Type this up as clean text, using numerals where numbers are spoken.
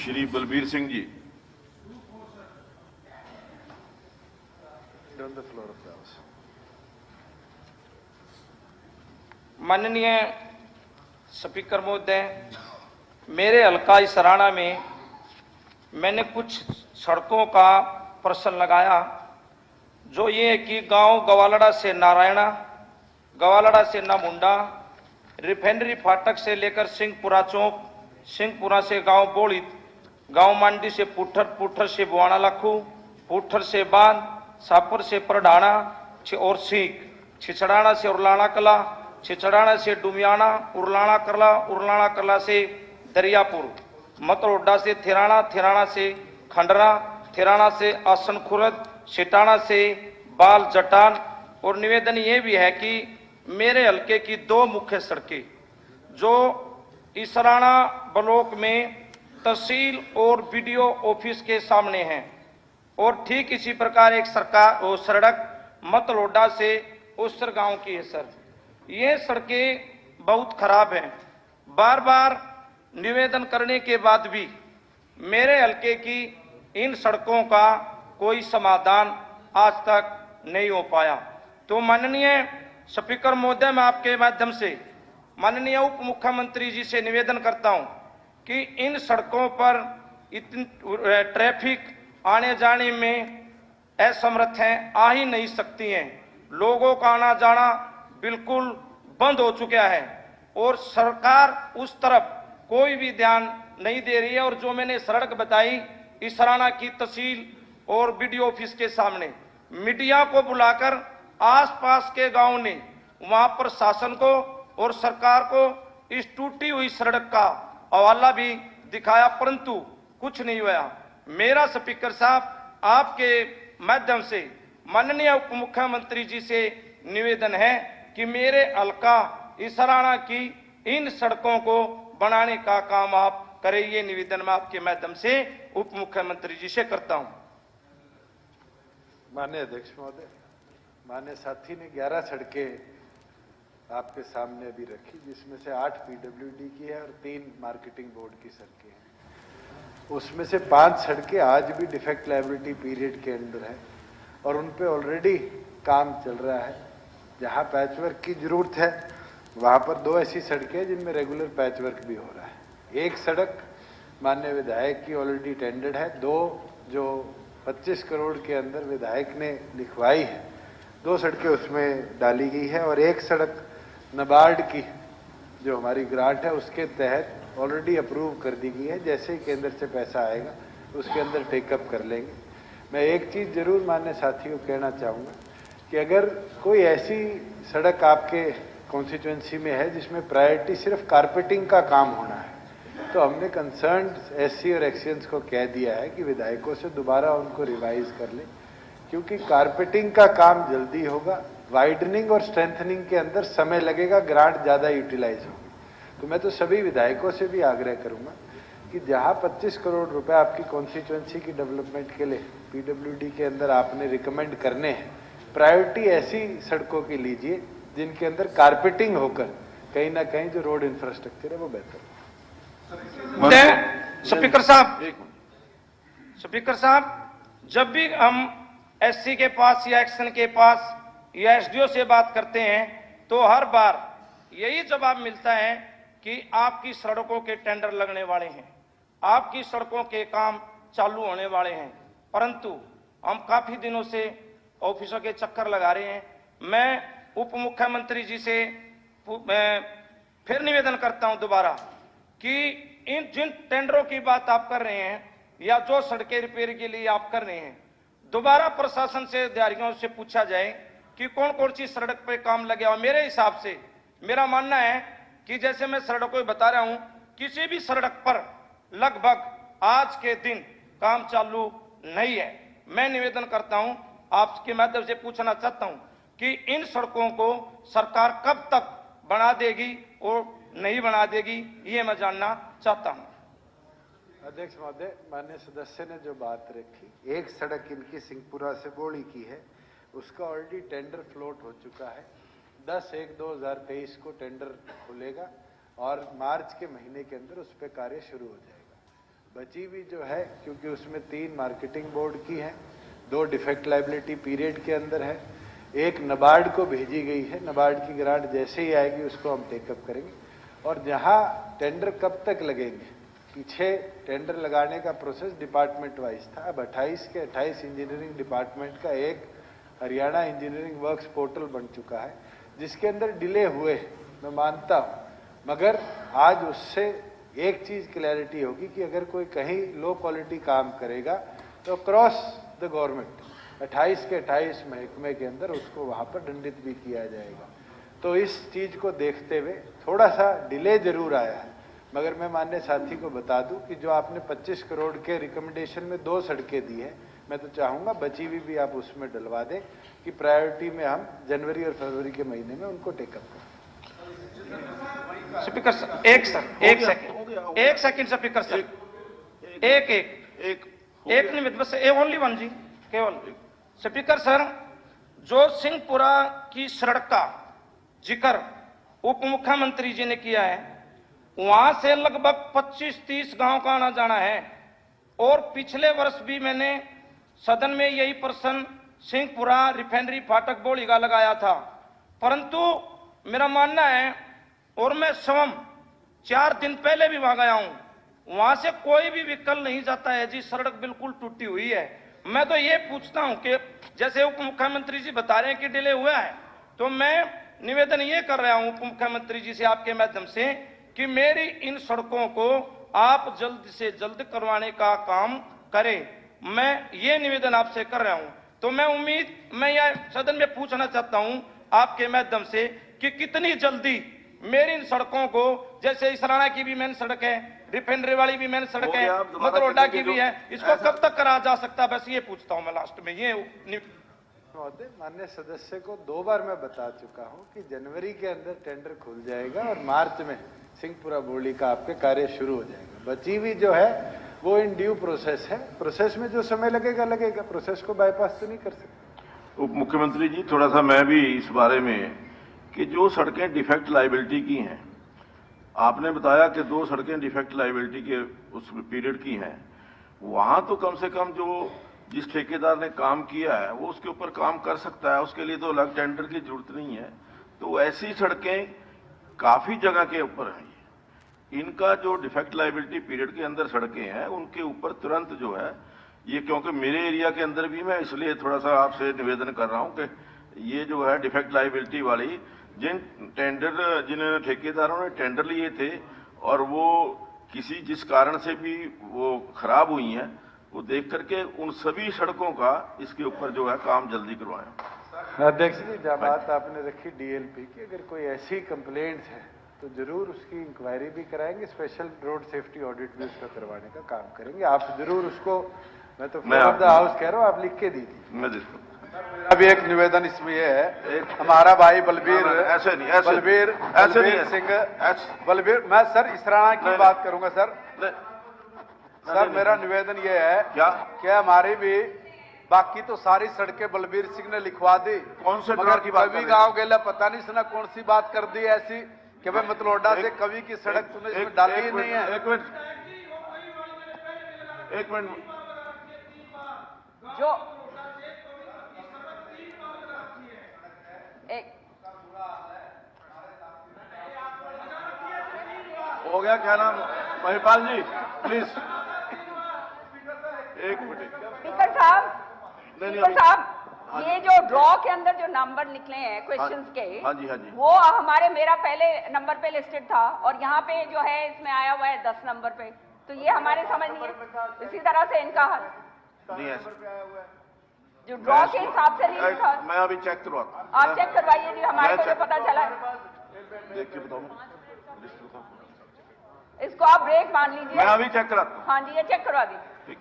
श्री बलबीर सिंह जी। माननीय स्पीकर महोदय, मेरे हल्का इसराना में मैंने कुछ सड़कों का प्रश्न लगाया, जो ये है कि गांव गवालड़ा से नारायणा, गवालड़ा से नामुंडा, रिफाइनरी फाटक से लेकर सिंहपुरा चौक, सिंहपुरा से गांव बोड़ित, गांव मांडी से पुठर, पुठर से बुआना लाखू, पुठर से बांध, सापुर से परढाणा और सीख, छिछड़ाना से उरलाना कला, छिछड़ाना से डुमियाना, उरलाना कला, उरलाना कला से दरियापुर, मतरोडा से थिराना, थिराना से खंडरा, थिराना से आसन खुरद, सिटाना से बाल जटान। और निवेदन ये भी है कि मेरे हल्के की दो मुख्य सड़कें जो इसराना ब्लॉक में तहसील और बीडीओ ऑफिस के सामने हैं, और ठीक इसी प्रकार एक सड़क मतलोडा से उसर गांव की है सर। ये सड़कें बहुत खराब हैं। बार बार निवेदन करने के बाद भी मेरे हल्के की इन सड़कों का कोई समाधान आज तक नहीं हो पाया। तो माननीय स्पीकर महोदय, मैं आपके माध्यम से माननीय उप मुख्यमंत्री जी से निवेदन करता हूं कि इन सड़कों पर इतनी ट्रैफिक आने जाने में असमर्थ हैं, आ ही नहीं सकती हैं। लोगों का आना जाना बिल्कुल बंद हो चुका है और सरकार उस तरफ कोई भी ध्यान नहीं दे रही है। और जो मैंने सड़क बताई इसराना की तहसील और बीडीओ ऑफिस के सामने, मीडिया को बुलाकर आसपास के गांव ने वहां पर शासन को और सरकार को इस टूटी हुई सड़क का हवाला भी दिखाया, परंतु कुछ नहीं हुआ। मेरा स्पीकर साहब आपके माध्यम से माननीय उप मुख्यमंत्री जी से निवेदन है कि मेरे हल्का इसराना की इन सड़कों को बनाने का काम आप करें। ये निवेदन मैं आपके माध्यम से उप मुख्यमंत्री जी से करता हूं। माननीय अध्यक्ष महोदय, माननीय साथी ने 11 सड़कें आपके सामने अभी रखी, जिसमें से 8 पीडब्ल्यूडी की है और 3 मार्केटिंग बोर्ड की सड़कें हैं। उसमें से 5 सड़कें आज भी डिफेक्ट लायबिलिटी पीरियड के अंदर है और उन पे ऑलरेडी काम चल रहा है। जहां पैचवर्क की जरूरत है वहां पर 2 ऐसी सड़कें हैं जिनमें रेगुलर पैचवर्क भी हो रहा है। एक सड़क माननीय विधायक की ऑलरेडी टेंडर्ड है, 2 जो 25 करोड़ के अंदर विधायक ने लिखवाई है, 2 सड़कें उसमें डाली गई है और एक सड़क नाबार्ड की जो हमारी ग्रांट है उसके तहत ऑलरेडी अप्रूव कर दी गई है। जैसे ही केंद्र से पैसा आएगा उसके अंदर टेकअप कर लेंगे। मैं एक चीज़ जरूर माननीय साथियों को कहना चाहूँगा कि अगर कोई ऐसी सड़क आपके कॉन्स्टिट्यूएंसी में है जिसमें प्रायोरिटी सिर्फ कारपेटिंग का काम होना है, तो हमने कंसर्न्ड एससी और एक्सीएंस को कह दिया है कि विधायकों से दोबारा उनको रिवाइज कर ले, क्योंकि कारपेटिंग का काम जल्दी होगा, वाइडनिंग और स्ट्रेंथनिंग के अंदर समय लगेगा, ग्रांट ज़्यादा यूटिलाइज होगी। तो मैं तो सभी विधायकों से भी आग्रह करूंगा कि जहां 25 करोड़ रुपए आपकी कॉन्स्टिट्यूएंसी की डेवलपमेंट के लिए पीडब्ल्यूडी के अंदर आपने रिकमेंड करने हैं, प्रायोरिटी ऐसी सड़कों की लीजिए जिनके अंदर कारपेटिंग होकर कहीं ना कहीं जो रोड इंफ्रास्ट्रक्चर है वो बेहतर हो। स्पीकर साहब, जब भी हम एससी के पास या एक्शन के पास या एसडीओ से बात करते हैं तो हर बार यही जवाब मिलता है कि आपकी सड़कों के टेंडर लगने वाले हैं, आपकी सड़कों के काम चालू होने वाले हैं, परंतु हम काफी दिनों से ऑफिसों के चक्कर लगा रहे हैं। मैं उप मुख्यमंत्री जी से फिर निवेदन करता हूं दोबारा कि इन जिन टेंडरों की बात आप कर रहे हैं या जो सड़कें रिपेयर के लिए आप कर रहे हैं, दोबारा प्रशासन से अधिकारियों से पूछा जाए कि कौन कौन सी सड़क पे काम लगे। और मेरे हिसाब से मेरा मानना है कि जैसे मैं सड़कों को बता रहा हूं, किसी भी सड़क पर लगभग आज के दिन काम चालू नहीं है। मैं निवेदन करता हूं, आपके माध्यम से पूछना चाहता हूं कि इन सड़कों को सरकार कब तक बना देगी और नहीं बना देगी, ये मैं जानना चाहता हूं। अध्यक्ष महोदय, माननीय सदस्य ने जो बात रखी, एक सड़क इनकी सिंहपुरा से बोड़ी की है, उसका ऑलरेडी टेंडर फ्लोट हो चुका है। 10/1/2023 को टेंडर खुलेगा और मार्च के महीने के अंदर उस पर कार्य शुरू हो जाएगा। बची हुई जो है, क्योंकि उसमें 3 मार्केटिंग बोर्ड की है, 2 डिफेक्ट लाइबिलिटी पीरियड के अंदर है, एक नबार्ड को भेजी गई है। नबार्ड की ग्रांट जैसे ही आएगी उसको हम टेकअप करेंगे। और जहां टेंडर कब तक लगेंगे, पीछे टेंडर लगाने का प्रोसेस डिपार्टमेंट वाइज था। अब 28 के 28 इंजीनियरिंग डिपार्टमेंट का एक हरियाणा इंजीनियरिंग वर्क्स पोर्टल बन चुका है, जिसके अंदर डिले हुए, मैं मानता हूं, मगर आज उससे एक चीज क्लैरिटी होगी कि अगर कोई कहीं लो क्वालिटी काम करेगा तो क्रॉस द गवर्नमेंट 28 के 28 महकमे के अंदर उसको वहां पर दंडित भी किया जाएगा। तो इस चीज को देखते हुए थोड़ा सा डिले जरूर आया है, मगर मैं माननीय साथी को बता दूं कि जो आपने 25 करोड़ के रिकमेंडेशन में 2 सड़कें दी है, मैं तो चाहूंगा बची हुई भी आप उसमें डलवा दें कि प्रायोरिटी में हम जनवरी और फरवरी के महीने में उनको टेकअप करें। स्पीकर सर, एक सेकंड स्पीकर सर, एक निमित बस, ओनली वन जी, केवल स्पीकर सर, जो सिंहपुरा की सड़क का जिक्र उप मुख्यमंत्री जी ने किया है, वहां से लगभग 25-30 गांव का आना जाना है। और पिछले वर्ष भी मैंने सदन में यही प्रश्न सिंहपुरा रिफाइनरी फाटक बोली का लगाया था, परंतु मेरा मानना है, और मैं स्वयं 4 दिन पहले भी वहां गया हूं, वहां से कोई भी व्हीकल नहीं जाता है जी, सड़क बिल्कुल टूटी हुई है। मैं तो ये पूछता हूं कि जैसे उप मुख्यमंत्री जी बता रहे हैं कि डिले हुआ है, तो मैं निवेदन ये कर रहा हूं उप मुख्यमंत्री जी से आपके माध्यम से कि मेरी इन सड़कों को आप जल्द से जल्द करवाने का काम करें। मैं ये निवेदन आपसे कर रहा हूं। तो मैं यह सदन में पूछना चाहता हूं आपके माध्यम से कि कितनी जल्दी मेरी इन सड़कों को, जैसे इसराना की भी मेन सड़क है, रिफाइनरी वाली भी मेन सड़क है, मतरोडा की भी है, इसको कब तक करा जा सकता है, बस ये पूछता हूं मैं लास्ट में। ये महोदय, माननीय सदस्य को 2 बार मैं बता चुका हूं कि जनवरी के अंदर टेंडर खुल जाएगा और मार्च में सिंहपुरा बोली का आपके कार्य शुरू हो जाएगा। बची हुई जो है वो इन ड्यू प्रोसेस है, प्रोसेस में जो समय लगेगा, प्रोसेस को बाईपास तो नहीं कर सकते। उप मुख्यमंत्री जी, थोड़ा सा मैं भी इस बारे में कि जो सड़कें डिफेक्ट लाइबिलिटी की हैं, आपने बताया कि 2 सड़कें डिफेक्ट लाइबिलिटी के उस पीरियड की हैं, वहां तो कम से कम जो जिस ठेकेदार ने काम किया है वो उसके ऊपर काम कर सकता है, उसके लिए तो अलग टेंडर की जरूरत नहीं है। तो ऐसी सड़कें काफी जगह के ऊपर हैं। इनका जो डिफेक्ट लाइबिलिटी पीरियड के अंदर सड़कें हैं उनके ऊपर तुरंत जो है ये, क्योंकि मेरे एरिया के अंदर भी मैं इसलिए थोड़ा सा आपसे निवेदन कर रहा हूं कि ये जो है डिफेक्ट लाइबिलिटी वाली जिन ठेकेदारों ने टेंडर लिए थे और वो किसी जिस कारण से भी वो खराब हुई हैं, वो देख करके उन सभी सड़कों का इसके ऊपर जो है काम जल्दी करवाएं। अध्यक्ष जी, जब बात आपने रखी डीएलपी की, अगर कोई ऐसी कंप्लेंट है तो जरूर उसकी इंक्वायरी भी कराएंगे, स्पेशल रोड सेफ्टी ऑडिट भी उसका करवाने का काम करेंगे। आप जरूर उसको, मैं तो फ्लोर ऑफ द हाउस कह रहा हूँ, आप लिख के दीजिए। मैं देखता हूँ। अभी एक निवेदन इसमें यह है, हमारा भाई बलबीर सिंह बलबीर, मैं सर इसराना की बात करूंगा सर। सर मेरा निवेदन यह है कि हमारी भी बाकी तो सारी सड़कें बलबीर सिंह ने लिखवा दी, कौन से मगर कवि गांव गेला पता नहीं इसने कौन सी बात कर दी ऐसी कि भाई मतलोडा से कवि की सड़क तूने इसमें डाली ही नहीं है। एक मिनट जो हो गया, क्या नाम, महिपाल जी प्लीज एक मिनट। स्पीकर साहब, ये जो ड्रॉ के अंदर जो नंबर निकले हैं क्वेश्चंस के, हाँ जी, वो हमारे मेरा पहले नंबर पे लिस्टेड था और यहाँ पे जो है इसमें आया हुआ है 10 नंबर पे, तो ये हमारे समझ नहीं है। इसी तरह से इनका नहीं है जो ड्रॉ के हिसाब से नहीं था। मैं अभी चेक करवाता हूँ, आप चेक करवाइए जी, हमारे को जो पता चला है देख के बताऊँ, इसको आप ब्रेक मान लीजिए। मैं अभी चेक कराता हूँ। हाँ जी, ये चेक करवा दीजिए। ठीक।